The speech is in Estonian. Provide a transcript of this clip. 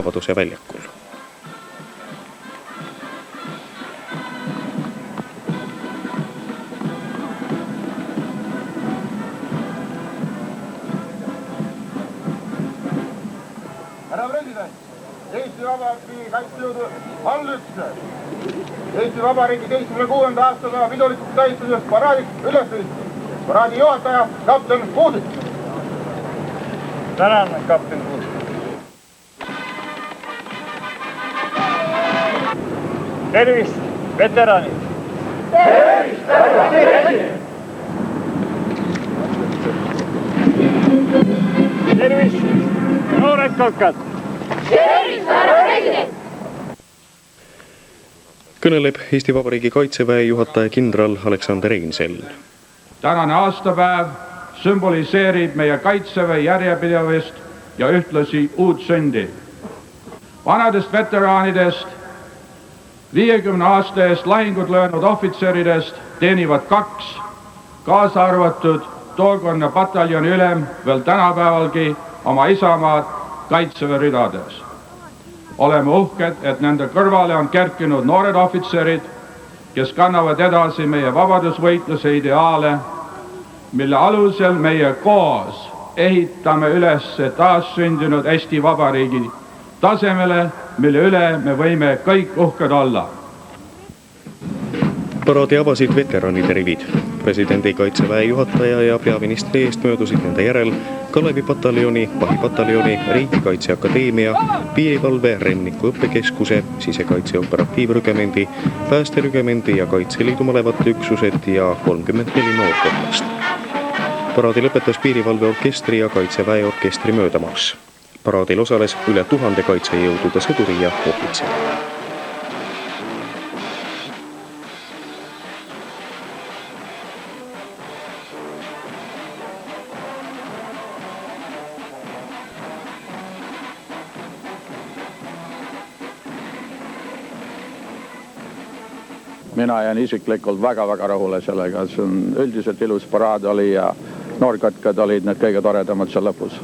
Vabaduse väljakul. Härra president, Eesti Vabariigi kaitsejõudu allükse Eesti Vabariigi 76. aastapäeva pidulikuks tähistusest paraadiks üles tõusnud. Paraadi juhataja kapten Kuusik. Tänan, kapten Kuusik. Tervist, veteranid! Tervist, härra president! Tervist, noored kokad! Tervist, härra president! Kõneleb Eesti Vabariigi Kaitseväe juhataja kindral Aleksander Einsel. Tänane aastapäev sümboliseerib meie Kaitseväe järjepidevust ja ühtlasi uut sündi. Vanadest veteraanidest 50 aasta eest lahingud löönud ohvitseridest teenivad 2, kaasa arvatud tookonna pataljoni ülem veel tänapäevalgi oma isamaad Kaitseväe ridades. Oleme uhked, et nende kõrvale on kerkinud noored ohvitserid, kes kannavad edasi meie vabadusvõitluse ideaale, mille alusel meie koos ehitame üles taassündinud Eesti Vabariigi tasemele, mille üle me võime kõik uhked olla. Paraadi avasid veteranide rivid. Presidendi Kaitseväe juhataja ja peaministri eest möödusid nende järel Kalevi-pataljoni, Vahipataljoni, Riigikaitseakadeemia, Piirivalve Remniku õppekeskuse, Sisekaitse operatiivrügemendi, Päästerügemendi ja Kaitseliidu malevate üksused ja 34 noorkollast. Paraadi lõpetas Piirivalve orkestri ja Kaitseväe orkestri möödamarss. Paraadil osales üle 1000 kaitsejõudude sõduri ja ohvitseri. Mina jään isiklikult väga rahule sellega, see on üldiselt ilus paraad oli ja noorkatkad olid need kõige toredamad seal lõpus.